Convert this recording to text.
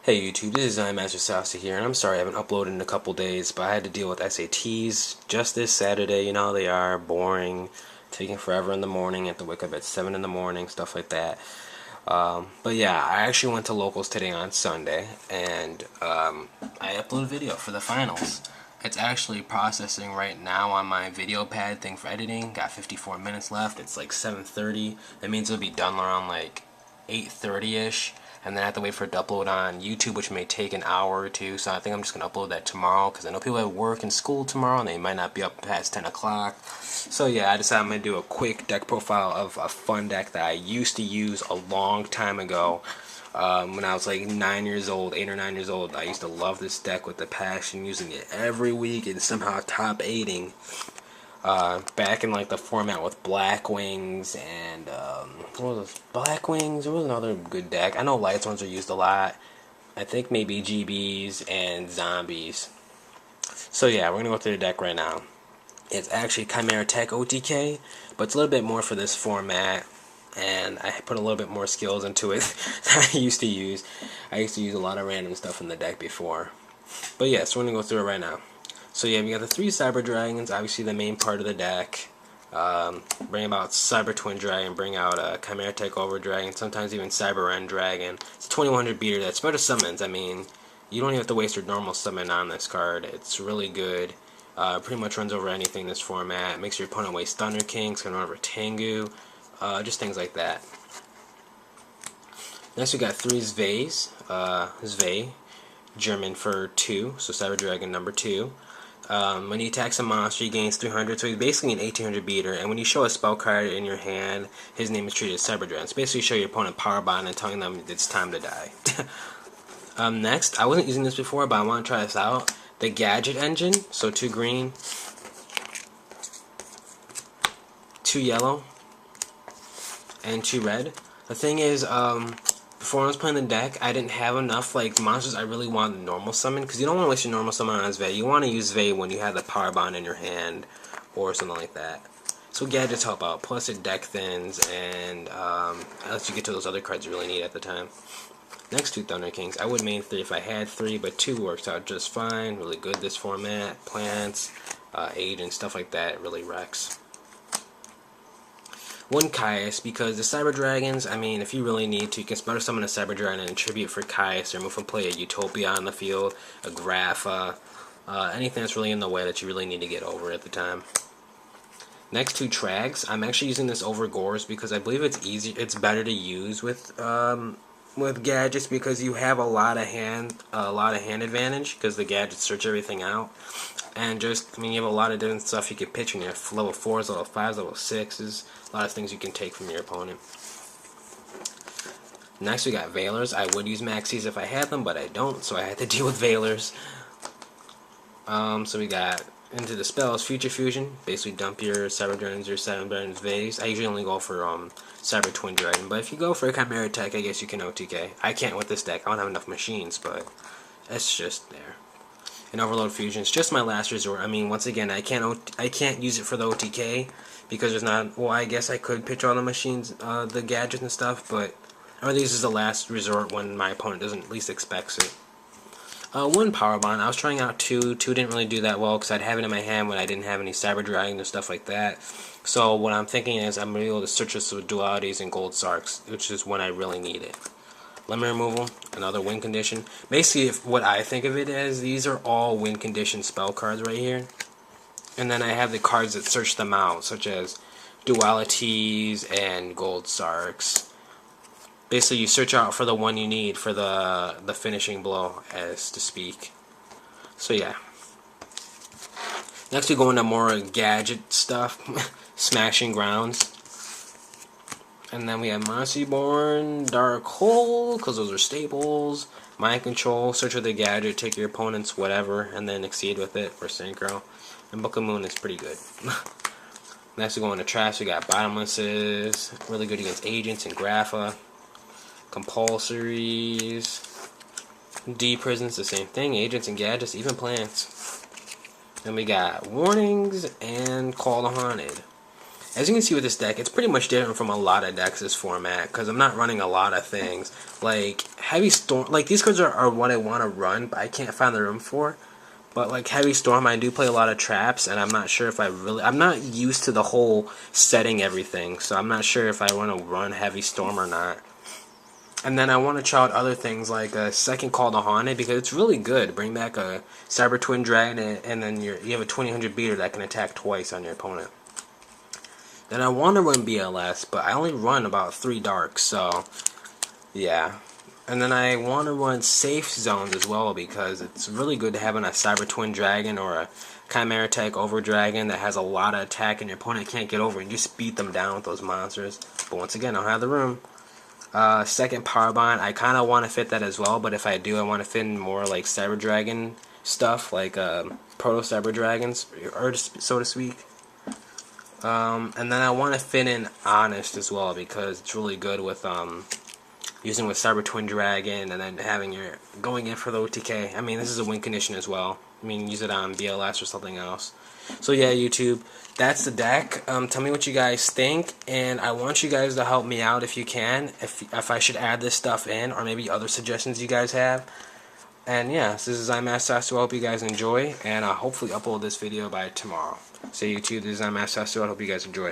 Hey YouTube, this is ZombieMasterSasu here, and I'm sorry I haven't uploaded in a couple days, but I had to deal with SATs just this Saturday. You know how they are, boring, taking forever in the morning, have to wake up at 7 in the morning, stuff like that. But yeah, I actually went to locals today on Sunday, and I uploaded a video for the finals. It's actually processing right now on my video pad thing for editing. Got 54 minutes left. It's like 7:30. That means it'll be done around like 8:30ish, and then I have to wait for it to upload on YouTube, which may take an hour or two. So I think I'm just gonna upload that tomorrow because I know people have work and school tomorrow, and they might not be up past 10 o'clock. So yeah, I decided I'm gonna do a quick deck profile of a fun deck that I used to use a long time ago. When I was like 9 years old, 8 or 9 years old, I used to love this deck with a passion, using it every week and somehow top 8ing. Back in like the format with Black Wings and what was it? Black Wings. There was another good deck. I know Lights ones are used a lot. I think maybe GBs and Zombies. So yeah, we're gonna go through the deck right now. It's actually ChimeraTech OTK, but it's a little bit more for this format, and I put a little bit more skills into it than I used to use. I used to use a lot of random stuff in the deck before. But yeah, so we're gonna go through it right now. So yeah, we got the 3 Cyber Dragons, obviously the main part of the deck. Bring about Cyber Twin Dragon, bring out a Chimera Takeover Dragon, sometimes even Cyber End Dragon. It's a 2100 beater that's better summons. I mean, you don't even have to waste your normal summon on this card. It's really good. Pretty much runs over anything in this format. Makes your opponent waste Thunder Kings, can run over Tengu, just things like that. Next we got 3 Zveys. Zvey, German for 2, so Cyber Dragon number 2. When he attacks a monster, he gains 300, so he's basically an 1800 beater, and when you show a spell card in your hand, his name is treated as Cyber Dragon. So basically you show your opponent Power Bond and telling them it's time to die. Next, I wasn't using this before, but I want to try this out. The Gadget Engine, so 2 green, 2 yellow, and 2 red. The thing is, before I was playing the deck, I didn't have enough like monsters I really wanted to normal summon, because you don't want to waste your normal summon on Zvey. You want to use Zvey when you have the Power Bond in your hand or something like that. So gadgets help out. Plus it deck thins and lets you get to those other cards you really need at the time. Next 2 Thunder Kings. I would main 3 if I had 3, but 2 works out just fine. Really good this format. Plants, agents, stuff like that. It really wrecks. 1 Caius, because the Cyber Dragons, I mean, if you really need to, you can better summon a Cyber Dragon and tribute for Caius, or move and play a Utopia on the field, a Grapha, anything that's really in the way that you really need to get over at the time. Next 2 Trags. I'm actually using this over Gores because I believe it's better to use with gadgets, because you have a lot of hand advantage, because the gadgets search everything out. And just, I mean, you have a lot of different stuff you can pitch when you have level 4s, level 5s, level 6s. A lot of things you can take from your opponent. Next we got Veilers. I would use Maxis if I had them, but I don't, so I had to deal with Veilers. So we got into the spells, Future Fusion. Basically dump your Cyber Dragons or Cyber Dragons Veys. I usually only go for Cyber Twin Dragon, but if you go for a Chimera Tech, I guess you can OTK. I can't with this deck. I don't have enough machines, but it's just there. And Overload Fusion is just my last resort. I mean, once again, I can't use it for the OTK because there's not. Well, I guess I could pitch all the machines, the gadgets and stuff, but I really use this as the last resort when my opponent doesn't at least expects it. 1 Power Bond. I was trying out 2. 2 didn't really do that well because I'd have it in my hand when I didn't have any Cyber Dragons or stuff like that. So what I'm thinking is I'm going to be able to search this with Dualities and Gold Sarks, which is when I really need it. Lemon Removal, another win condition. Basically, what I think of it as, these are all win condition spell cards right here. And then I have the cards that search them out, such as Dualities and Gold Sarks. Basically, you search out for the one you need for the finishing blow, as to speak. So yeah. Next we go into more gadget stuff. Smashing Grounds. And then we have Mossy-Born, Dark Hole, because those are staples. Mind Control, search with a gadget, take your opponent's whatever, and then exceed with it for Synchro. And Book of Moon is pretty good. Next we go into trash, we got Bottomlesses, really good against Agents and Grapha. Compulsories. D-Prisons, the same thing, Agents and Gadgets, even Plants. Then we got Warnings and Call the Haunted. As you can see with this deck, it's pretty much different from a lot of decks this format, because I'm not running a lot of things. Like, Heavy Storm, like these cards are what I want to run, but I can't find the room for. But like Heavy Storm, I do play a lot of traps, and I'm not sure if I'm not used to the whole setting everything, so I'm not sure if I want to run Heavy Storm or not. And then I want to try out other things like a Second Call to Haunted, because it's really good. Bring back a Cyber Twin Dragon, and then you have a 2000 beater that can attack twice on your opponent. Then I want to run BLS, but I only run about 3 darks, so yeah. And then I want to run Safe Zones as well, because it's really good to have a Cyber Twin Dragon or a ChimeraTech Over Dragon that has a lot of attack and your opponent can't get over, and you just beat them down with those monsters. But once again, I don't have the room. Second Power Bond, I kind of want to fit that as well, but if I do, I want to fit in more like Cyber Dragon stuff, like Proto Cyber Dragons, or so to speak. And then I want to fit in Honest as well, because it's really good with using with Cyber Twin Dragon, and then having your going in for the OTK. I mean, this is a win condition as well. I mean, use it on BLS or something else. So yeah, YouTube, that's the deck. Tell me what you guys think, and I want you guys to help me out if you can, if I should add this stuff in, or maybe other suggestions you guys have. And yeah, this is ZombieMasterSasu. I hope you guys enjoy, and I'll hopefully upload this video by tomorrow. So YouTube, this is ZombieMasterSasu. I hope you guys enjoy.